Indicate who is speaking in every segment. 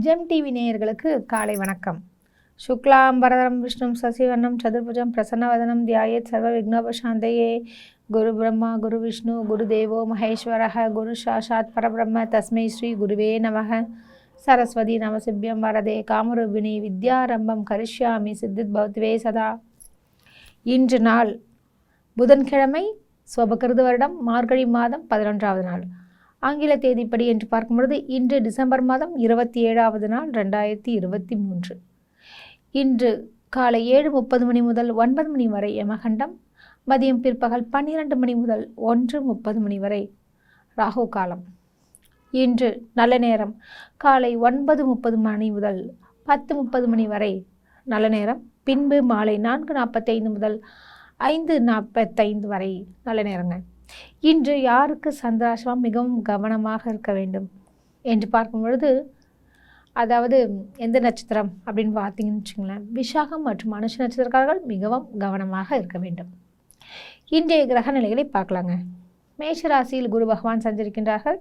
Speaker 1: GeM TV நேயர்களுக்கு காலை வணக்கம். சுக்லாம்பரதரம் விஷ்ணும் சசிவர்ணம் சதுர்புஜம் பிரசன்னவதனம் தியாயேத் சர்வ விக்னோபசாந்தயே. குரு பிரம்மா குரு விஷ்ணு குரு தேவோ மகேஸ்வரः குரு சாஷாத் பரபிரம்ம தஸ்மை ஸ்ரீ குருவே நமः. சரஸ்வதி நமசிபியம் வரதே காமரூபிணி வித்யாரம்பம் கரிஷ்யாமி சித்தித் பவத்வே சதா. இன்று நாள் புதன்கிழமை, சுபகிருது வருடம் மார்கழி மாதம் 11வது நாள். ஆங்கில தேதிப்படி என்று பார்க்கும்பொழுது இன்று டிசம்பர் மாதம் 27வது நாள் 2023. இன்று காலை 7:30 மணி முதல் 9 மணி வரை யமகண்டம், மதியம் பிற்பகல் 12 மணி முதல் 1:30 மணி வரை ராகு காலம். இன்று நல்ல நேரம் காலை 9:30 மணி முதல் 10:30 மணி வரை நல்ல நேரம், பின்பு மாலை 4:45 முதல் 5:45 வரை நல்ல நேரங்க. இன்று யாருக்கு சந்திராசிரமம் மிகவும் கவனமாக இருக்க வேண்டும் என்று பார்க்கும் பொழுது, அதாவது எந்த நட்சத்திரம் அப்படின்னு பார்த்தீங்கன்னு வச்சுங்களேன், விசாகம் மற்றும் அனுஷ நட்சத்திரக்காரர்கள் மிகவும் கவனமாக இருக்க வேண்டும். இன்றைய கிரக நிலைகளை பார்க்கலாங்க. மேஷ ராசியில் குரு பகவான் சஞ்சரிக்கின்றார்கள்.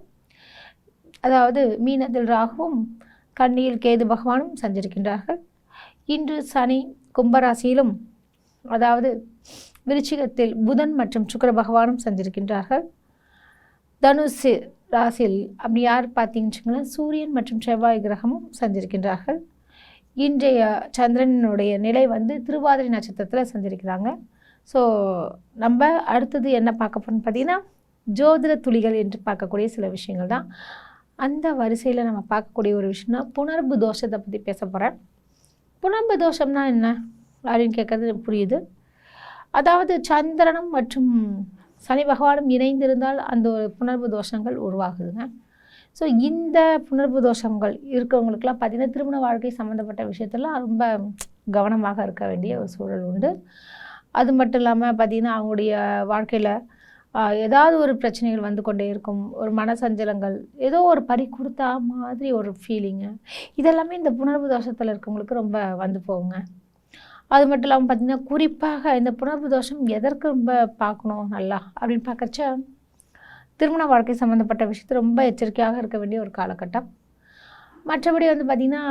Speaker 1: அதாவது மீனத்தில் ராகுவும் கன்னியில் கேது பகவானும் சஞ்சரிக்கின்றார்கள். இன்று சனி கும்பராசியிலும், அதாவது விருச்சிகத்தில் புதன் மற்றும் சுக்கிர பகவானும் சஞ்சரிக்கின்றார்கள். தனுசு ராசியில் அப்படி யார் பார்த்தீங்கன்னு வச்சுங்களேன், சூரியன் மற்றும் செவ்வாய் கிரகமும் சஞ்சரிக்கின்றார்கள். இன்றைய சந்திரனுடைய நிலை திருவாதிரை நட்சத்திரத்தில் சஞ்சரிக்கிறாங்க. ஸோ நம்ம அடுத்தது என்ன பார்க்க போகிறோம்னு பார்த்தீங்கன்னா, ஜோதிட துளிகள் என்று பார்க்கக்கூடிய சில விஷயங்கள் தான். அந்த வரிசையில் நம்ம பார்க்கக்கூடிய ஒரு விஷயம்னா புணர்வு தோஷத்தை பற்றி பேச போகிறேன். புணர்வு தோஷம்னா என்ன அப்படின்னு கேட்குறது புரியுது. அதாவது சந்திரனும் மற்றும் சனி பகவானும் இணைந்திருந்தால் அந்த ஒரு புணர்வு தோஷங்கள் உருவாகுதுங்க. ஸோ இந்த புணர்வு தோஷங்கள் இருக்கிறவங்களுக்கெல்லாம் பார்த்திங்கன்னா திருமண வாழ்க்கை சம்மந்தப்பட்ட விஷயத்தெல்லாம் ரொம்ப கவனமாக இருக்க வேண்டிய ஒரு சூழல் உண்டு. அது மட்டும் இல்லாமல் பார்த்திங்கன்னா அவங்களுடைய வாழ்க்கையில் ஏதாவது ஒரு பிரச்சனைகள் வந்து கொண்டே இருக்கும், ஒரு மனசஞ்சலங்கள், ஏதோ ஒரு பறி கொடுத்தா மாதிரி ஒரு ஃபீலிங்கு, இதெல்லாமே இந்த புணர்வு தோஷத்தில் இருக்கவங்களுக்கு ரொம்ப வந்து போகுங்க. அது மட்டும் இல்லாமல் பார்த்திங்கன்னா குறிப்பாக இந்த புணர்வு தோஷம் எதற்கு ரொம்ப பார்க்கணும் நல்லா அப்படின்னு பார்க்கறச்ச, திருமண வாழ்க்கை சம்மந்தப்பட்ட விஷயத்தை ரொம்ப எச்சரிக்கையாக இருக்க வேண்டிய ஒரு காலகட்டம். மற்றபடி பார்த்திங்கன்னா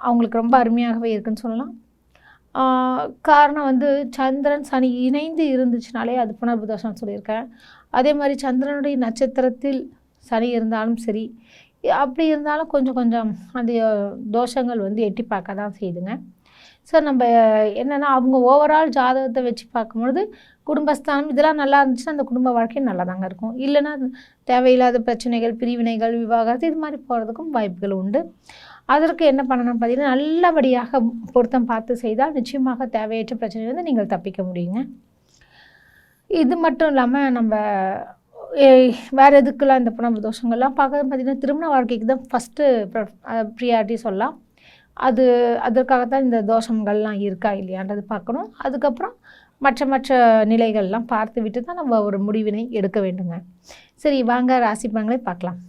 Speaker 1: அவங்களுக்கு ரொம்ப அருமையாகவே இருக்குன்னு சொல்லலாம். காரணம் சந்திரன் சனி இணைந்து இருந்துச்சுனாலே அது புணர்வு தோஷம் சொல்லியிருக்கேன். அதே மாதிரி சந்திரனுடைய நட்சத்திரத்தில் சனி இருந்தாலும் சரி, அப்படி இருந்தாலும் கொஞ்சம் கொஞ்சம் அந்த தோஷங்கள் எட்டி பார்க்க தான் செய்யுதுங்க. ஸோ நம்ம என்னென்னா அவங்க ஓவரால் ஜாதகத்தை வச்சு பார்க்கும்பொழுது குடும்பஸ்தானம் இதெல்லாம் நல்லா இருந்துச்சுன்னா அந்த குடும்ப வாழ்க்கை நல்லா தாங்க இருக்கும். இல்லைன்னா தேவையில்லாத பிரச்சனைகள், பிரிவினைகள், விவாகரத்து இது மாதிரி போகிறதுக்கும் வாய்ப்புகள் உண்டு. அதற்கு என்ன பண்ணணும்னு பார்த்தீங்கன்னா, நல்லபடியாக பொருத்தம் பார்த்து செய்தால் நிச்சயமாக தேவையற்ற பிரச்சனையிலிருந்து நீங்கள் தப்பிக்க முடியுங்க. இது மட்டும் இல்லாமல் நம்ம வேறு எதுக்கெல்லாம் இந்த புணர்வு தோஷங்கள்லாம் பார்க்க பார்த்திங்கன்னா திருமண வாழ்க்கைக்கு தான் ஃபஸ்ட்டு ப்ரியாரிட்டி சொல்லலாம். அதற்காகத்தான் இந்த தோஷங்கள்லாம் இருக்கா இல்லையான்றது பார்க்கணும். அதுக்கப்புறம் மற்ற நிலைகள்லாம் பார்த்து விட்டு தான் நம்ம ஒரு முடிவினை எடுக்க வேண்டுங்க. சரி, வாங்க ராசி பலன்களை பார்க்கலாம்.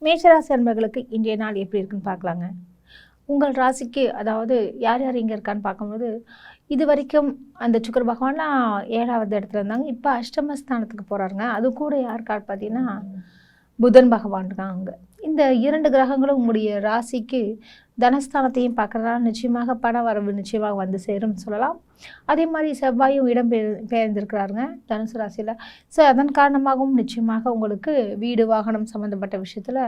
Speaker 1: மேஷராசி அன்பர்களுக்கு இன்றைய நாள் எப்படி இருக்குன்னு பார்க்கலாங்க. உங்கள் ராசிக்கு, அதாவது யார் யார் இங்கே இருக்கான்னு பார்க்கும்போது, இது வரைக்கும் அந்த சுக்கிர பகவான்லாம் 7வது இடத்துல இருந்தாங்க. இப்போ அஷ்டமஸ்தானத்துக்கு போகிறாருங்க. அது கூட யாருக்காரு பார்த்தீங்கன்னா புதன் பகவான் தான். அங்கே இந்த 2 கிரகங்களும் உங்களுடைய ராசிக்கு தனஸ்தானத்தையும் பார்க்குறதுனால நிச்சயமாக பண வரவு நிச்சயமாக வந்து சேரும்னு சொல்லலாம். அதே மாதிரி செவ்வாயும் இடம் பெயர்ந்திருக்கிறாருங்க தனுசு ராசியில். ஸோ அதன் காரணமாகவும் நிச்சயமாக உங்களுக்கு வீடு வாகனம் சம்மந்தப்பட்ட விஷயத்தில்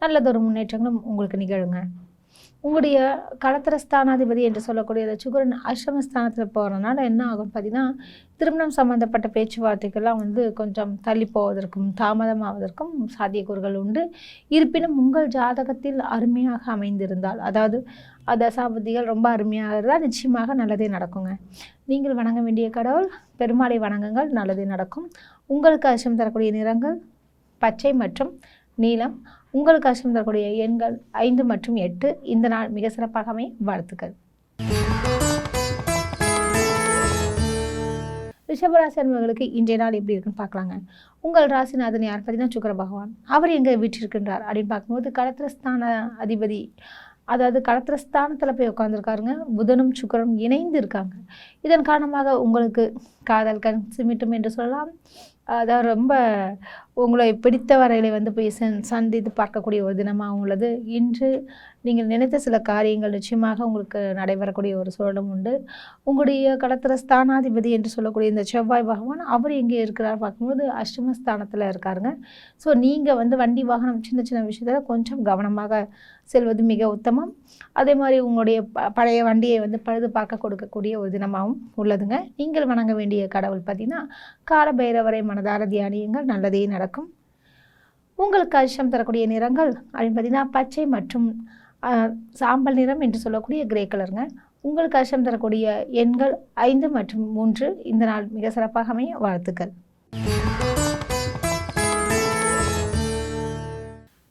Speaker 1: நல்லதொரு முன்னேற்றங்களும் உங்களுக்கு நிகழுங்க. உங்களுடைய களத்திரஸ்தானாதிபதி என்று சொல்லக்கூடிய சுக்கிரன் அஷ்டமஸ்தானத்தில் போகிறதுனால என்ன ஆகும் பார்த்தீங்கன்னா, திருமணம் சம்மந்தப்பட்ட பேச்சுவார்த்தைகள்லாம் கொஞ்சம் தள்ளி போவதற்கும் தாமதமாவதற்கும் சாத்தியக்கூறுகள் உண்டு. இருப்பினும் உங்கள் ஜாதகத்தில் அருமையாக அமைந்திருந்தால், அதாவது தசாபதிகள் ரொம்ப அருமையாக இருந்தால் நிச்சயமாக நல்லதே நடக்குங்க. நீங்கள் வணங்க வேண்டிய கடவுள் பெருமாளை வணங்குங்கள், நல்லதே நடக்கும். உங்களுக்கு அதிர்ஷ்டம் தரக்கூடிய நிறங்கள் பச்சை மற்றும் நீலம். உங்களுக்கு அதிர்ஷ்டம் தரக்கூடிய எண்கள் 5 மற்றும் 8. இந்த நாள் மிக சிறப்பாக அமைய வாழ்த்துக்கள். ரிஷபராசி அன்பர்களுக்கு இன்றைய நாள் எப்படி இருக்குன்னு பார்க்கலாங்க. உங்கள் ராசிநாதன் யார் பார்த்தீங்கன்னா சுக்கிர பகவான். அவர் எங்கே வீற்றிருக்கின்றார் அப்படின்னு பார்க்கும்போது களத்திரஸ்தான அதிபதி, அதாவது களத்திரஸ்தானத்தில் போய் உட்காந்துருக்காருங்க. புதனும் சுக்கிரனும் இணைந்து இருக்காங்க. இதன் காரணமாக உங்களுக்கு காதல் கண் சிமிட்டும் என்று சொல்லலாம். அதாவது ரொம்ப உங்களை பிடித்த வரையில வந்து போய் சந்தித்து பார்க்கக்கூடிய ஒரு தினமாக உள்ளது. இன்று நீங்கள் நினைத்த சில காரியங்கள் நிச்சயமாக உங்களுக்கு நடைபெறக்கூடிய ஒரு சூழலும் உண்டு. உங்களுடைய களத்திர ஸ்தானாதிபதி என்று சொல்லக்கூடிய இந்த செவ்வாய் பகவான் அவர் எங்கே இருக்கிறார் பார்க்கும்போது அஷ்டமஸ்தானத்தில் இருக்காருங்க. ஸோ நீங்கள் வந்து வண்டி வாகனம் சின்ன சின்ன விஷயத்தில் கொஞ்சம் கவனமாக செல்வது மிக உத்தமம். அதே மாதிரி உங்களுடைய பழைய வண்டியை வந்து பழுது பார்க்க கொடுக்கக்கூடிய ஒரு தினமாகவும் உள்ளதுங்க. நீங்கள் வணங்க வேண்டிய கடவுள் பார்த்தீங்கன்னா கால பைரவரை மனதார தியானியுங்கள், நல்லதே நடக்கும். உங்களுக்கு அதிர்ஷ்டம் தரக்கூடிய நிறங்கள் அப்படின்னு பார்த்தீங்கன்னா பச்சை மற்றும் சாம்பல் நிறம் என்று சொல்லக்கூடிய கிரே கலருங்க. உங்களுக்கு அதிர்ஷ்டம் தரக்கூடிய எண்கள் 5 மற்றும் 3. இந்த நாள் மிக சிறப்பாக அமைய வாழ்த்துக்கள்.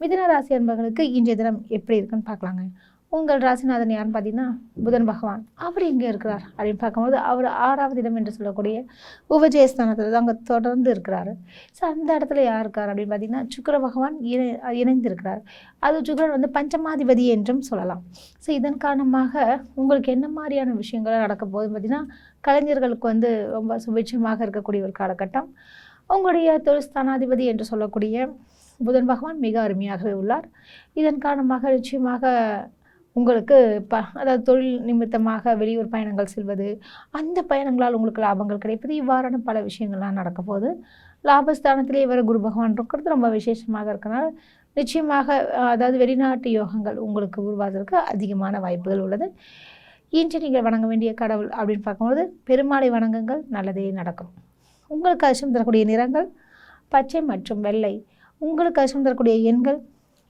Speaker 1: மிதுன ராசி அன்பர்களுக்கு இன்றைய தினம் எப்படி இருக்குன்னு பார்க்கலாங்க. உங்கள் ராசிநாதன் யாருன்னு பார்த்தீங்கன்னா புதன் பகவான். அவர் எங்கே இருக்கிறார் அப்படின்னு பார்க்கும்போது அவர் 6வது இடம் என்று சொல்லக்கூடிய உபஜயஸ்தானத்தில் தான் அங்கே தொடர்ந்து இருக்கிறாரு. ஸோ அந்த இடத்துல யார் இருக்கார் அப்படின்னு பார்த்தீங்கன்னா சுக்கிர பகவான் இணைந்திருக்கிறார். அது சுக்கிரன் வந்து பஞ்சமாதிபதி என்றும் சொல்லலாம். ஸோ இதன் காரணமாக உங்களுக்கு என்ன மாதிரியான விஷயங்கள் நடக்க போகுதுன்னு பார்த்தீங்கன்னா கலைஞர்களுக்கு வந்து ரொம்ப சுபிட்சமாக இருக்கக்கூடிய ஒரு காலகட்டம். உங்களுடைய தொழில் ஸ்தானாதிபதி என்று சொல்லக்கூடிய புதன் பகவான் மிக அருமையாகவே உள்ளார். இதன் காரணமாக நிச்சயமாக உங்களுக்கு அதாவது தொழில் நிமித்தமாக வெளியூர் பயணங்கள் செல்வது, அந்த பயணங்களால் உங்களுக்கு லாபங்கள் கிடைப்பது, இவ்வாறான பல விஷயங்கள்லாம் நடக்க போகுது. லாபஸ்தானத்திலே வர குரு பகவான் இருக்கிறது ரொம்ப விசேஷமாக இருக்கனால நிச்சயமாக அதாவது வெளிநாட்டு யோகங்கள் உங்களுக்கு உருவாவதற்கு அதிகமான வாய்ப்புகள் உள்ளது. இன்று நீங்கள் வணங்க வேண்டிய கடவுள் அப்படின்னு பார்க்கும்போது பெருமாளை வணங்குங்கள், நல்லதே நடக்கும். உங்களுக்கு அதிர்ஷ்டம் தரக்கூடிய நிறங்கள் பச்சை மற்றும் வெள்ளை. உங்களுக்கு அதிர்ஷ்டம் தரக்கூடிய எண்கள்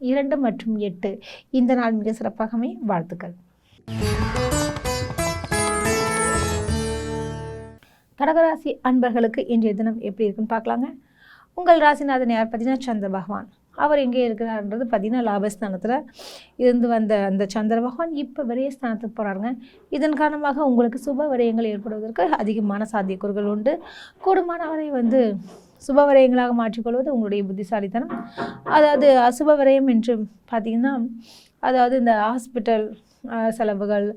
Speaker 1: 2 மற்றும் 8. இந்த நாள் மிக சிறப்பாகவே வாழ்த்துக்கள். கடகராசி அன்பர்களுக்கு இன்றைய தினம் எப்படி இருக்குன்னு பார்க்கலாங்க. உங்கள் ராசிநாதன் யார் பார்த்தீங்கன்னா சந்திர பகவான். அவர் எங்கே இருக்கிறார்ன்றது பார்த்தீங்கன்னா லாபஸ்தானத்தில் இருந்து வந்த அந்த சந்திர பகவான் இப்போ விரயஸ்தானத்துக்கு போகிறாருங்க. இதன் காரணமாக உங்களுக்கு சுப விரயங்கள் ஏற்படுவதற்கு அதிகமான சாத்தியக்கூறுகள் உண்டு. கூடுமானவரை வந்து சுப விரயங்களாக மாற்றிக்கொள்வது உங்களுடைய புத்திசாலித்தனம். அதாவது அசுப விரயம் என்று பார்த்திங்கன்னா அதாவது இந்த ஹாஸ்பிட்டல் செலவுகள்,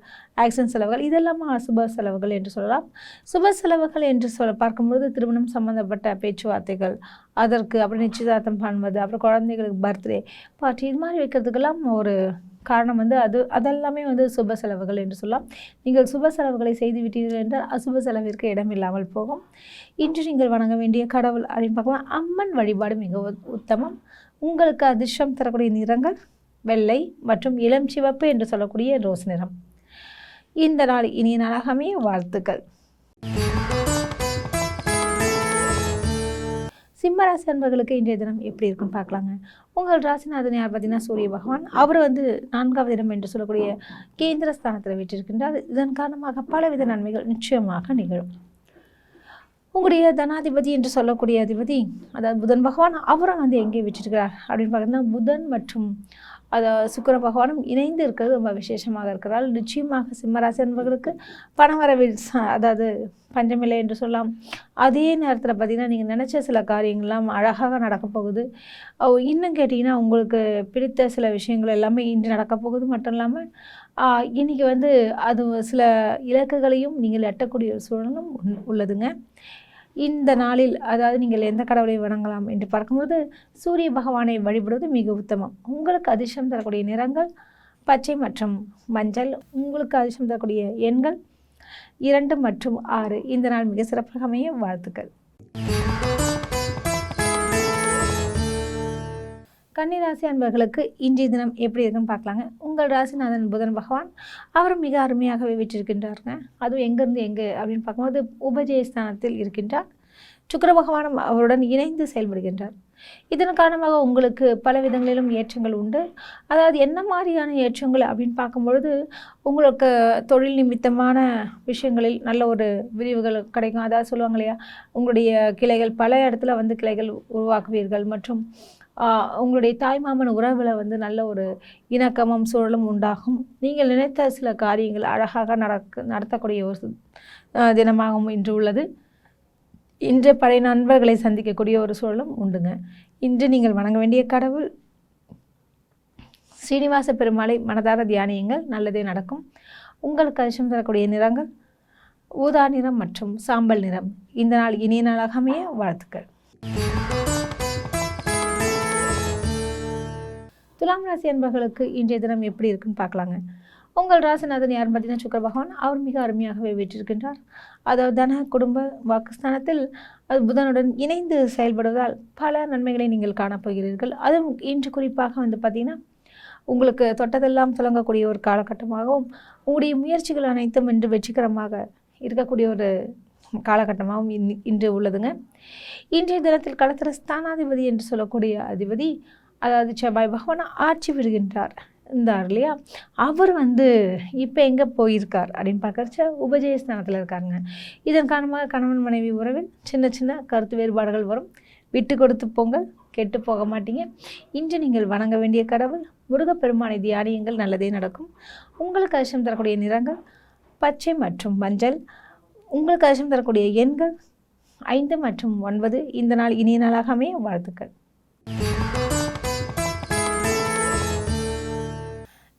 Speaker 1: ஆக்சிடென்ட் செலவுகள், இதெல்லாம் அசுப செலவுகள் என்று சொல்லலாம். சுப செலவுகள் என்று பார்க்கும்போது திருமணம் சம்மந்தப்பட்ட பேச்சுவார்த்தைகள், அதற்கு அப்புறம் நிச்சயதார்த்தம் பண்ணுவது, அப்புறம் குழந்தைகளுக்கு பர்த்டே பார்ட்டி, இது மாதிரி வைக்கிறதுக்கெல்லாம் ஒரு காரணம் வந்து அதெல்லாமே வந்து சுப செலவுகள் என்று சொல்லலாம். நீங்கள் சுப செலவுகளை செய்து விட்டீர்கள் என்றால் அசுப செலவிற்கு இடம் இல்லாமல் போகும். இன்று நீங்கள் வணங்க வேண்டிய கடவுள் அப்படின்னு பார்க்கலாம் அம்மன் வழிபாடு மிக உத்தமம். உங்களுக்கு அதிர்ஷ்டம் தரக்கூடிய நிறங்கள் வெள்ளை மற்றும் இளம் சிவப்பு என்று சொல்லக்கூடிய ரோஸ் நிறம். இந்த நாள் இனிய நாளாக அமைய வாழ்த்துக்கள். சிம்மராசி அன்பர்களுக்கு இன்றைய தினம் எப்படி இருக்குன்னு பார்க்கலாங்க. உங்கள் ராசிநாதன் யார் பார்த்தீங்கன்னா சூரிய பகவான். அவர் வந்து 4வது இடம் என்று சொல்லக்கூடிய கேந்திர ஸ்தானத்தில் விட்டிருக்கின்றார். இதன் காரணமாக பலவித நன்மைகள் நிச்சயமாக நிகழும். உங்களுடைய தனாதிபதி என்று சொல்லக்கூடிய அதிபதி அதாவது புதன் பகவான் அவரும் வந்து எங்கே விட்டிருக்கிறார் அப்படின்னு பார்த்தீங்கன்னா புதன் மற்றும் அதாவது சுக்கிர பகவானும் இணைந்து இருக்கிறது ரொம்ப விசேஷமாக இருக்கிறால் நிச்சயமாக சிம்மராசி அன்பர்களுக்கு பணவரவில் அதாவது பஞ்சமில்லை என்று சொல்லலாம். அதே நேரத்தில் பார்த்திங்கன்னா நீங்கள் நினச்ச சில காரியங்கள்லாம் அழகாக நடக்க போகுது. இன்னும் கேட்டிங்கன்னா உங்களுக்கு பிடித்த சில விஷயங்கள் எல்லாமே இன்று நடக்க போகுது. மட்டும் இல்லாமல் இன்றைக்கி வந்து அது சில இலக்குகளையும் நீங்கள் எட்டக்கூடிய ஒரு சூழலும் உள்ளதுங்க. இந்த நாளில் அதாவது நீங்கள் எந்த கடவுளை வணங்கலாம் என்று பார்க்கும்போது சூரிய பகவானை வழிபடுவது மிக உத்தமம். உங்களுக்கு அதிர்ஷ்டம் தரக்கூடிய நிறங்கள் பச்சை மற்றும் மஞ்சள். உங்களுக்கு அதிர்ஷ்டம் தரக்கூடிய எண்கள் 2 மற்றும் 6. இந்த நாள் மிக சிறப்பாக அமைய வாழ்த்துக்கள். கன்னிராசி அன்பர்களுக்கு இன்றைய தினம் எப்படி இருக்குன்னு பார்க்கலாங்க. உங்கள் ராசிநாதன் புதன் பகவான் அவரும் மிக அருமையாகவே விட்டிருக்கின்றாருங்க. அதுவும் எங்கேருந்து எங்கே அப்படின்னு பார்க்கும்போது உபஜயஸ்தானத்தில் இருக்கின்றார். சுக்கிர பகவானும் அவருடன் இணைந்து செயல்படுகின்றார். இதன் காரணமாக உங்களுக்கு பல விதங்களிலும் ஏற்றங்கள் உண்டு. அதாவது என்ன மாதிரியான ஏற்றங்கள் அப்படின்னு பார்க்கும்பொழுது உங்களுக்கு தொழில் நிமித்தமான விஷயங்களில் நல்ல ஒரு விரிவுகள் கிடைக்கும். அதாவது சொல்லுவாங்க இல்லையா, உங்களுடைய கிளைகள் பல இடத்துல வந்து கிளைகள் உருவாக்குவீர்கள். மற்றும் உங்களுடைய தாய்மாமன் உறவில் வந்து நல்ல ஒரு இணக்கமும் சூழலும் உண்டாகும். நீங்கள் நினைத்த சில காரியங்கள் அழகாக நடத்தக்கூடிய ஒரு தினமாகவும் இன்று உள்ளது. இன்று பழைய நண்பர்களை சந்திக்கக்கூடிய ஒரு சூழலும் உண்டுங்க. இன்று நீங்கள் வணங்க வேண்டிய கடவுள் ஸ்ரீனிவாச பெருமாளை மனதார தியானியுங்கள், நல்லதே நடக்கும். உங்களுக்கு அதிர்ஷ்டம் தரக்கூடிய நிறங்கள் ஊதா நிறம் மற்றும் சாம்பல் நிறம். இந்த நாள் இனிய நாளாக அமைய வாழ்த்துக்கள். துலாம் ராசி அன்பர்களுக்கு இன்றைய தினம் எப்படி இருக்குன்னு பார்க்கலாங்க. உங்கள் ராசிநாதன் யார் பார்த்தீங்கன்னா சுக்கிர பகவான். அவர் மிக அருமையாகவே வீற்றிருக்கின்றார். அதாவது தன குடும்ப வாக்குஸ்தானத்தில் அது புதனுடன் இணைந்து செயல்படுவதால் பல நன்மைகளை நீங்கள் காணப்போகிறீர்கள். அதுவும் இன்று குறிப்பாக பார்த்தீங்கன்னா உங்களுக்கு தொட்டதெல்லாம் தொடங்கக்கூடிய ஒரு காலகட்டமாகவும் உங்களுடைய முயற்சிகள் அனைத்தும் இன்று வெற்றிகரமாக இருக்கக்கூடிய ஒரு காலகட்டமாகவும் இன்று உள்ளதுங்க. இன்றைய தினத்தில் களத்திர ஸ்தானாதிபதி என்று சொல்லக்கூடிய அதிபதி, அதாவது செவ்வாய் பகவான் ஆட்சி பெறுகின்றார் இருந்தார் இல்லையா. அவர் இப்போ எங்கே போயிருக்கார் அப்படின்னு பார்க்கறச்ச உபஜயஸ்தானத்தில் இருக்காருங்க. இதன் காரணமாக கணவன் மனைவி உறவில் சின்ன சின்ன கருத்து வேறுபாடுகள் வரும். விட்டு கொடுத்து போங்க, கெட்டு போக மாட்டீங்க. இன்று நீங்கள் வணங்க வேண்டிய கடவுள் முருகப்பெருமானை தியானியங்கள், நல்லதே நடக்கும். உங்களுக்கு அதிர்ஷ்டம் தரக்கூடிய நிறங்கள் பச்சை மற்றும் மஞ்சள். உங்களுக்கு அதிர்ஷ்டம் தரக்கூடிய எண்கள் 5 மற்றும் 9. இந்த நாள் இனிய நாளாக அமைய வாழ்த்துக்கள்.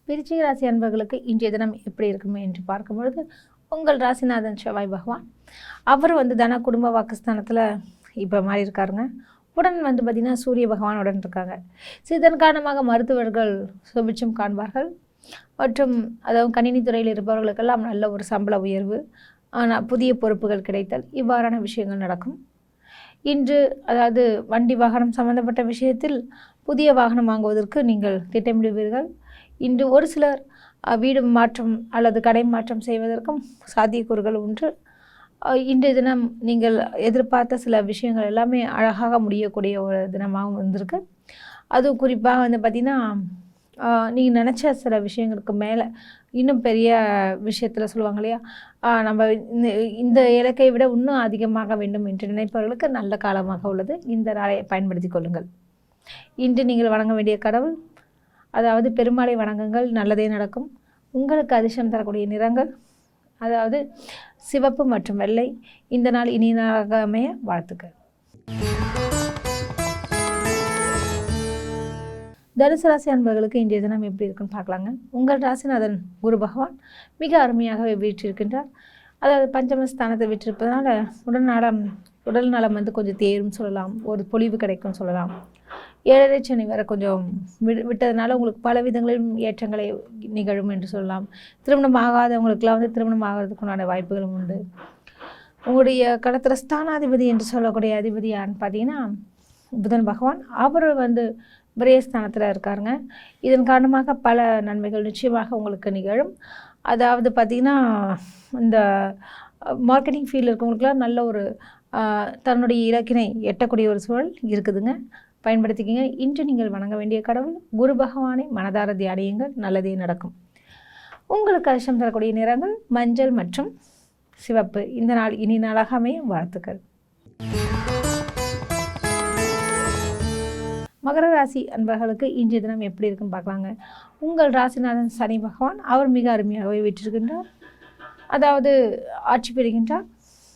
Speaker 1: விருச்சிக ராசி அன்பர்களுக்கு இன்றைய தினம் எப்படி இருக்குமே என்று பார்க்கும் பொழுது உங்கள் ராசிநாதன் செவ்வாய் பகவான் அவர் தன குடும்ப வாக்குஸ்தானத்தில் இப்போ மாறி இருக்காருங்க. உடன் பார்த்திங்கன்னா சூரிய பகவான் உடன் இருக்காங்க. இதன் காரணமாக மருத்துவர்கள் சுபிட்சம் காண்பார்கள். மற்றும் அதாவது கணினி துறையில் இருப்பவர்களுக்கெல்லாம் நல்ல ஒரு சம்பள உயர்வு, ஆனால் புதிய பொறுப்புகள் கிடைத்தல், இவ்வாறான விஷயங்கள் நடக்கும். இன்று அதாவது வண்டி வாகனம் சம்பந்தப்பட்ட விஷயத்தில் புதிய வாகனம் வாங்குவதற்கு நீங்கள் திட்டமிடுவீர்கள். இன்று ஒரு சிலர் வீடு மாற்றம் அல்லது கடை மாற்றம் செய்வதற்கும் சாத்தியக்கூறுகள் உண்டு. இன்றைய தினம் நீங்கள் எதிர்பார்த்த சில விஷயங்கள் எல்லாமே அழகாக முடியக்கூடிய ஒரு தினமாகவும் வந்திருக்கு. அதுவும் குறிப்பாக பார்த்திங்கன்னா நீங்கள் நினச்ச சில விஷயங்களுக்கு மேலே இன்னும் பெரிய விஷயத்தில் சொல்லுவாங்க இல்லையா, நம்ம இந்த இலக்கை விட இன்னும் அதிகமாக வேண்டும் என்று நினைப்பவர்களுக்கு நல்ல காலமாக உள்ளது. இந்த நாளை பயன்படுத்தி கொள்ளுங்கள். இன்று நீங்கள் வணங்க வேண்டிய கடவுள், அதாவது பெருமாளை வணங்குங்கள், நல்லதே நடக்கும். உங்களுக்கு அதிர்ஷ்டம் தரக்கூடிய நிறங்கள் அதாவது சிவப்பு மற்றும் வெள்ளை. இந்த நாள் இனிய நாளாக அமைய வாழ்த்துக்கள். தனுசு ராசி அன்பர்களுக்கு இன்றைய தினம் எப்படி இருக்குன்னு பார்க்கலாங்க. உங்கள் ராசிநாதன் குரு பகவான் மிக அருமையாகவே வீற்றிருக்கின்றார். அதாவது பஞ்சமஸ்தானத்தை விட்டிருப்பதனால உடல் நலம் கொஞ்சம் தேரும் சொல்லலாம், ஒரு பொலிவு கிடைக்கும் சொல்லலாம். 7.5 சனி வரை கொஞ்சம் விட்டதுனால உங்களுக்கு பல விதங்களிலும் ஏற்றங்களை நிகழும் என்று சொல்லலாம். திருமணம் ஆகாதவங்களுக்கெல்லாம் திருமணம் ஆகிறதுக்குண்டான வாய்ப்புகளும் உண்டு. உங்களுடைய களத்திர ஸ்தானாதிபதி என்று சொல்லக்கூடிய அதிபதி யாருன்னு பார்த்தீங்கன்னா புதன் பகவான். அவர் விரயஸ்தானத்தில் இருக்காருங்க. இதன் காரணமாக பல நன்மைகள் நிச்சயமாக உங்களுக்கு நிகழும். அதாவது பார்த்திங்கன்னா இந்த மார்க்கெட்டிங் ஃபீல்டில் இருக்கவங்களுக்குலாம் நல்ல ஒரு தன்னுடைய இலக்கினை எட்டக்கூடிய ஒரு சூழல் இருக்குதுங்க. பயன்படுத்திக்கிங்க. இன்று நீங்கள் வணங்க வேண்டிய கடவுள் குரு பகவானை மனதார தியானியுங்கள், நல்லதே நடக்கும். உங்களுக்கு அதிர்ஷ்டம் தரக்கூடிய நிறங்கள் மஞ்சள் மற்றும் சிவப்பு. இந்த நாள் இனி நாளாக அமைய வாழ்த்துக்கள். மகர ராசி அன்பர்களுக்கு இன்றைய தினம் எப்படி இருக்குன்னு பார்க்கலாங்க. உங்கள் ராசிநாதன் சனி பகவான் அவர் மிக அருமையாகவே வீற்றிருக்கின்றார். அதாவது ஆட்சி பெறுகின்றார்.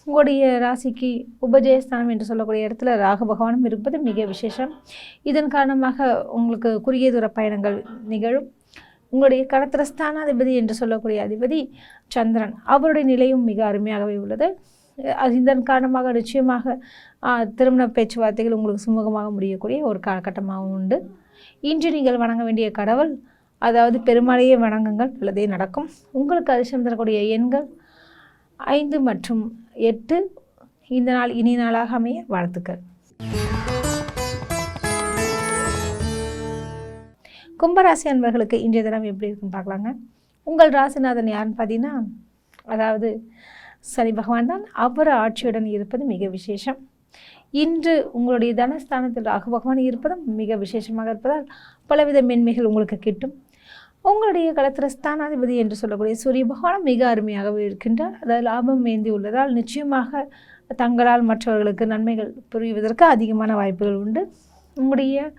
Speaker 1: உங்களுடைய ராசிக்கு உபஜயஸ்தானம் என்று சொல்லக்கூடிய இடத்துல ராகு பகவானும் இருப்பது மிக விசேஷம். இதன் காரணமாக உங்களுக்கு குறுகிய தூர பயணங்கள் நிகழும். உங்களுடைய களத்திர ஸ்தானாதிபதி என்று சொல்லக்கூடிய அதிபதி சந்திரன், அவருடைய நிலையும் மிக அருமையாகவே உள்ளது. இதன் காரணமாக நிச்சயமாக திருமண பேச்சுவார்த்தைகள் உங்களுக்கு சுமூகமாக முடியக்கூடிய ஒரு காலகட்டமாகவும் உண்டு. இன்று நீங்கள் வணங்க வேண்டிய கடவுள், அதாவது பெருமாளையே வணங்குங்கள், நல்லதே நடக்கும். உங்களுக்கு அதிர்ஷ்டம் தரக்கூடிய எண்கள் 5 மற்றும் 8. இந்த நாள் இனிய நாளாக அமைய வாழ்த்துக்கள். கும்பராசி அன்பர்களுக்கு இன்றைய தினம் எப்படி இருக்குன்னு பார்க்கலாங்க. உங்கள் ராசிநாதன் யாருன்னு பார்த்தீங்கன்னா அதாவது சனி பகவான் தான். அவர் ஆட்சியுடன் இருப்பது மிக விசேஷம். இன்று உங்களுடைய தனஸ்தானத்தில் ராகு பகவான் இருப்பதும் மிக விசேஷமாக இருப்பதால் பலவித மென்மைகள் உங்களுக்கு கிட்டும். உங்களுடைய களத்திர ஸ்தானாதிபதி என்று சொல்லக்கூடிய சூரிய பகவான் மிக அருமையாகவே இருக்கின்றார். அதாவது லாபம் ஏந்தி உள்ளதால் நிச்சயமாக தங்களால் மற்றவர்களுக்கு நன்மைகள் புரிவதற்கு அதிகமான வாய்ப்புகள் உண்டு. உங்களுடைய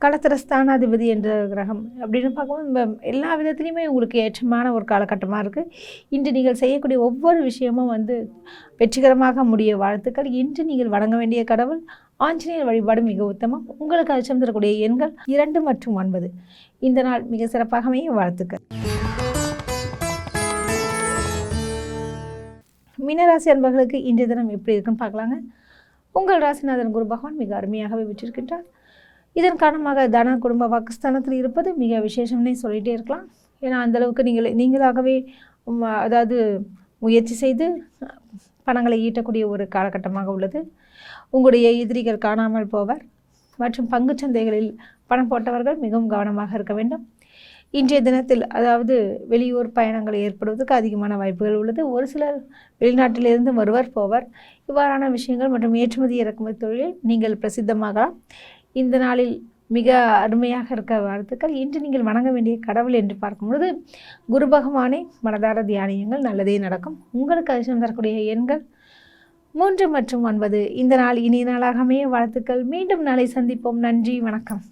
Speaker 1: களத்திர ஸ்தானாதிபதி என்ற கிரகம் அப்படின்னு பார்க்கும்போது எல்லா விதத்துலேயுமே உங்களுக்கு ஏற்றமான ஒரு காலகட்டமாக இருக்குது. இன்று நீங்கள் செய்யக்கூடிய ஒவ்வொரு விஷயமும் வெற்றிகரமாக முடிய வாழ்த்துக்கள். இன்று நீங்கள் வணங்க வேண்டிய கடவுள் ஆஞ்சநேயர் வழிபாடு மிக உத்தமம். உங்களுக்கு அதிர்ஷ்டம் தரக்கூடிய எண்கள் 2 மற்றும் 9. இந்த நாள் மிக சிறப்பாக அமைய வாழ்த்துக்கள். மீனராசி அன்பர்களுக்கு இன்றைய தினம் எப்படி இருக்குன்னு பார்க்கலாங்க. உங்கள் ராசிநாதன் குரு பகவான் மிக அருமையாகவே விற்றிருக்கின்றார். இதன் காரணமாக தன குடும்ப வாக்குஸ்தானத்தில் இருப்பது மிக விசேஷம்னே சொல்லிகிட்டே இருக்கலாம். ஏன்னா அந்தளவுக்கு நீங்களாகவே அதாவது முயற்சி செய்து பணங்களை ஈட்டக்கூடிய ஒரு காலகட்டமாக உள்ளது. உங்களுடைய எதிரிகள் காணாமல் போவர் மற்றும் பங்குச்சந்தைகளில் பணம் போட்டவர்கள் மிகவும் கவனமாக இருக்க வேண்டும். இன்றைய தினத்தில் அதாவது வெளியூர் பயணங்கள் ஏற்படுவதற்கு அதிகமான வாய்ப்புகள் உள்ளது. ஒரு சிலர் வெளிநாட்டிலிருந்து வருவர் போவர். இவ்வாறான விஷயங்கள் மற்றும் ஏற்றுமதி இறக்குமதி தொழிலில் நீங்கள் பிரசித்தமாகலாம். இந்த நாளில் மிக அருமையாக இருக்க வாழ்த்துக்கள். இன்று நீங்கள் வணங்க வேண்டிய கடவுள் என்று பார்க்கும்பொழுது குரு பகவானை மனதார தியானியுங்கள், நல்லதே நடக்கும். உங்களுக்கு அதிர்ஷ்டம் தரக்கூடிய எண்கள் 3 மற்றும் 9. இந்த நாள் இனிய நாளாக அமைய வாழ்த்துக்கள். மீண்டும் நாளை சந்திப்போம். நன்றி, வணக்கம்.